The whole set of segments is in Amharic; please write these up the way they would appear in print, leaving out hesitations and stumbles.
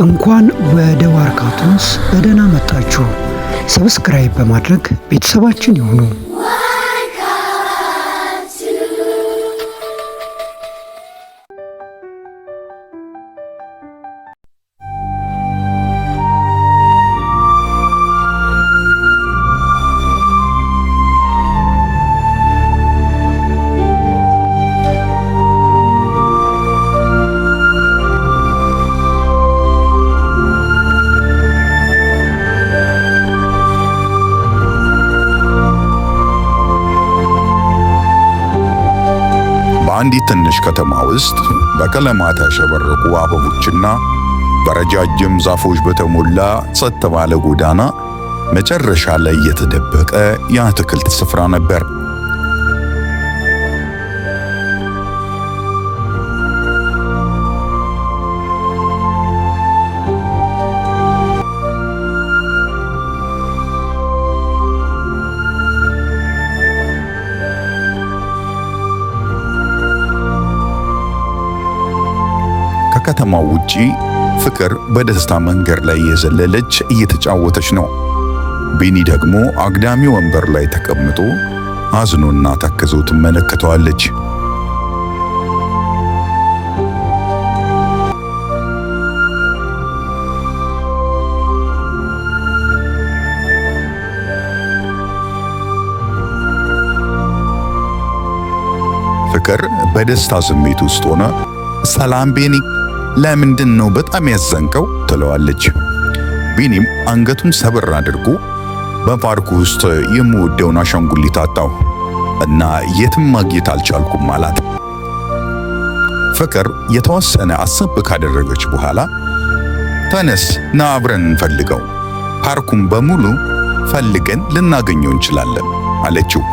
እንኳን ወደ ዋርካ ቱንስ በደህና መጣችሁ። ሰብስክራይብ በማድረግ ቤተሰባችን ይሁኑ። አንዲት ትንሽ ከተማ ውስጥ በቀለማት ያሸበረቁ አበቦችና በረጃጅም ዛፎች በተሞላ ጸጥ ባለ ጎዳና መጨረሻ ላይ የተደበቀ የአትክልት ስፍራ ነበር። ከከተማው ውጪ ፍቅር በደስታ መንገድ ላይ የዘለለች እየተጫወተች ነው። ቢኒ ደግሞ አግዳሚ ወንበር ላይ ተቀምጦ አዝኖና ተክዞ ትመለከተዋለች። ፍቅር በደስታ ስሜት ውስጥ ሆነ ሰላም ቢኒ፣ ለምንድን ነው በጣም ያዘንከው? ትለዋለች። ቢኒም አንገቱን ሰብር አድርጎ በፓርኩ ውስጥ የምወደውን አሻንጉሊት አጣሁ እና የትም ማግኘት አልቻልኩም አላት። ፍቅር የተወሰነ አሰብ ካደረገች በኋላ ተነስ ና አብረን እንፈልገው፣ ፓርኩን በሙሉ ፈልገን ልናገኘው እንችላለን አለችው።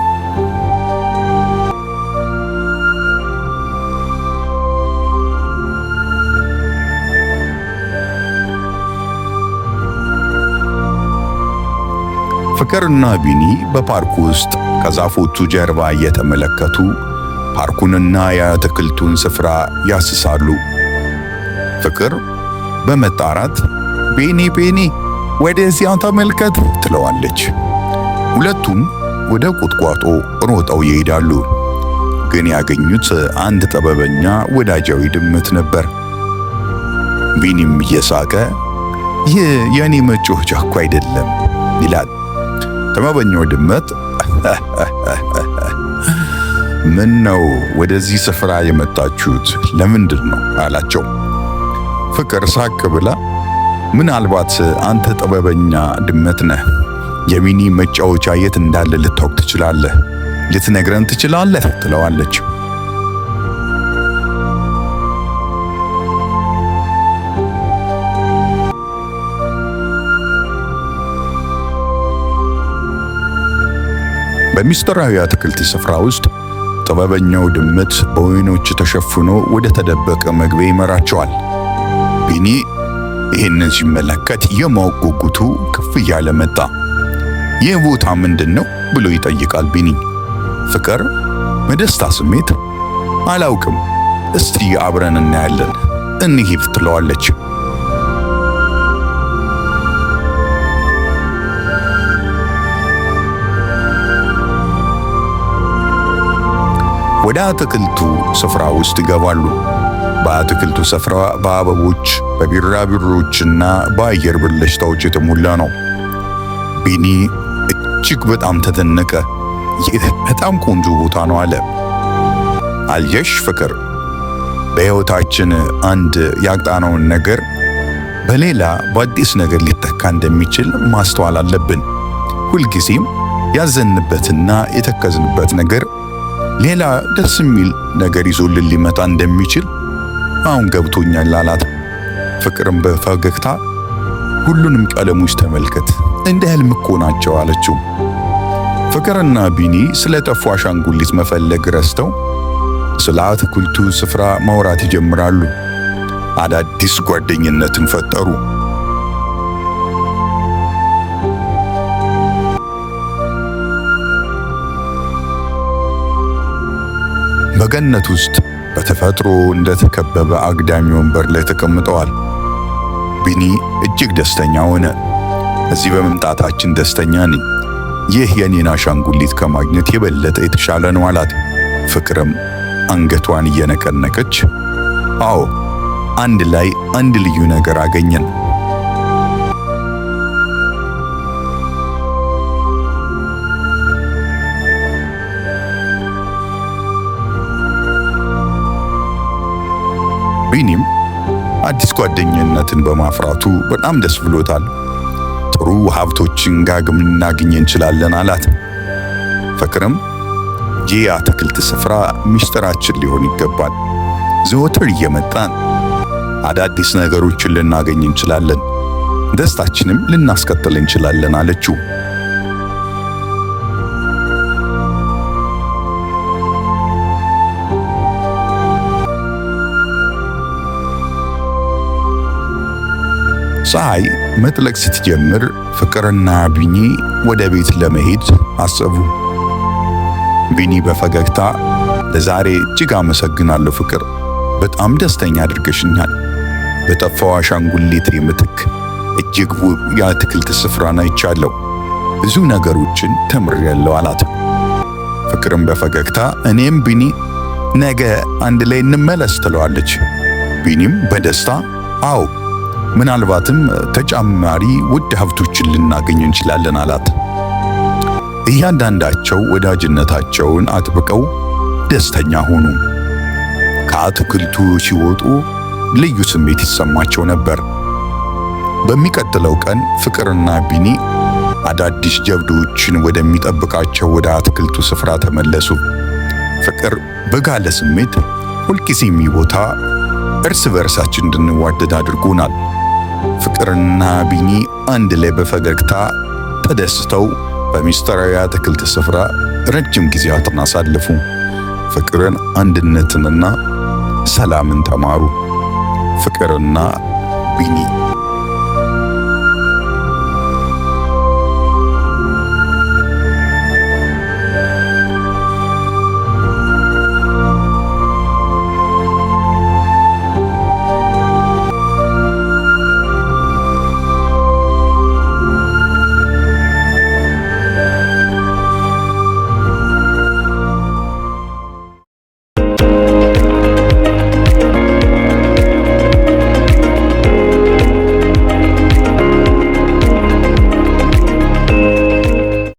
ፍቅርና ቢኒ በፓርኩ ውስጥ ከዛፎቹ ጀርባ እየተመለከቱ ፓርኩንና የአትክልቱን ስፍራ ያስሳሉ። ፍቅር በመጣራት ቤኒ ወደዚያ ተመልከት ትለዋለች። ሁለቱም ወደ ቁጥቋጦ ሮጠው ይሄዳሉ። ግን ያገኙት አንድ ጥበበኛ ወዳጃዊ ድመት ነበር። ቢኒም እየሳቀ ይህ የኔ መጮህ እኮ አይደለም ይላል። ጥበበኛው ድመት ምን ነው ወደዚህ ስፍራ የመጣችሁት ለምንድን ነው አላቸው። ፍቅር ሳቅ ብላ ምናልባት አንተ ጥበበኛ ድመት ነህ፣ የቢኒ መጫወቻ የት እንዳለ ልታውቅ ትችላለህ፣ ልትነግረን ትችላለህ ትለዋለች። በሚስጥራዊ አትክልት ስፍራ ውስጥ ጥበበኛው ድመት በወይኖች ተሸፍኖ ወደ ተደበቀ መግቢያ ይመራቸዋል። ቢኒ ይህንን ሲመለከት የማወቅ ጉጉቱ ከፍ እያለ መጣ። ይህ ቦታ ምንድን ነው ብሎ ይጠይቃል ቢኒ። ፍቅር በደስታ ስሜት አላውቅም፣ እስቲ አብረን እናያለን እንሂድ ትለዋለች። ወደ አትክልቱ ስፍራ ውስጥ ይገባሉ። በአትክልቱ ስፍራ በአበቦች በቢራቢሮችና በአየር ብልጭታዎች የተሞላ ነው። ቢኒ እጅግ በጣም ተደነቀ። ይህ በጣም ቆንጆ ቦታ ነው አለ። አየሽ ፍቅር፣ በሕይወታችን አንድ ያጣነውን ነገር በሌላ በአዲስ ነገር ሊተካ እንደሚችል ማስተዋል አለብን። ሁልጊዜም ያዘንበትና የተከዝንበት ነገር ሌላ ደስ የሚል ነገር ይዞልን ሊመጣ እንደሚችል አሁን ገብቶኛል አላት። ፍቅርም በፈገግታ ሁሉንም ቀለሞች ተመልከት፣ እንደ ህልም እኮ ናቸው አለችው። ፍቅርና ቢኒ ስለ ጠፉ አሻንጉሊት መፈለግ ረስተው ስለ አትክልቱ ስፍራ ማውራት ይጀምራሉ። አዳዲስ ጓደኝነትን ፈጠሩ። በገነት ውስጥ በተፈጥሮ እንደተከበበ አግዳሚ ወንበር ላይ ተቀምጠዋል። ቢኒ እጅግ ደስተኛ ሆነ። እዚህ በመምጣታችን ደስተኛ ነኝ። ይህ የኔን አሻንጉሊት ከማግኘት የበለጠ የተሻለ ነው አላት። ፍቅርም አንገቷን እየነቀነቀች አዎ፣ አንድ ላይ አንድ ልዩ ነገር አገኘን። ቢኒም አዲስ ጓደኝነትን በማፍራቱ በጣም ደስ ብሎታል። ጥሩ ሀብቶችን ጋግም ልናገኝ እንችላለን አላት። ፍቅርም ይህ የአትክልት ስፍራ ሚስጥራችን ሊሆን ይገባል። ዘወትር እየመጣን አዳዲስ ነገሮችን ልናገኝ እንችላለን፣ ደስታችንም ልናስቀጥል እንችላለን አለችው። ፀሐይ መጥለቅ ስትጀምር ፍቅርና ቢኒ ወደ ቤት ለመሄድ አሰቡ። ቢኒ በፈገግታ ለዛሬ እጅግ አመሰግናለሁ ፍቅር፣ በጣም ደስተኛ አድርገሽኛል። በጠፋው አሻንጉሊቴ ምትክ እጅግ ውብ የአትክልት ስፍራን አይቻለሁ፣ ብዙ ነገሮችን ተምሬያለሁ አላት። ፍቅርም በፈገግታ እኔም ቢኒ ነገ አንድ ላይ እንመለስ ትለዋለች። ቢኒም በደስታ አዎ፣ ምናልባትም ተጨማሪ ውድ ሀብቶችን ልናገኝ እንችላለን አላት። እያንዳንዳቸው ወዳጅነታቸውን አጥብቀው ደስተኛ ሆኑ። ከአትክልቱ ሲወጡ ልዩ ስሜት ይሰማቸው ነበር። በሚቀጥለው ቀን ፍቅርና ቢኒ አዳዲስ ጀብዶችን ወደሚጠብቃቸው ወደ አትክልቱ ስፍራ ተመለሱ። ፍቅር በጋለ ስሜት ሁልጊዜም ይህ ቦታ እርስ በርሳችን እንድንዋደድ አድርጎናል። ፍቅርና ቢኒ አንድ ላይ በፈገግታ ተደስተው በሚስጥራዊ አትክልት ስፍራ ረጅም ጊዜያትን አሳለፉ። ፍቅርን፣ አንድነትንና ሰላምን ተማሩ። ፍቅርና ቢኒ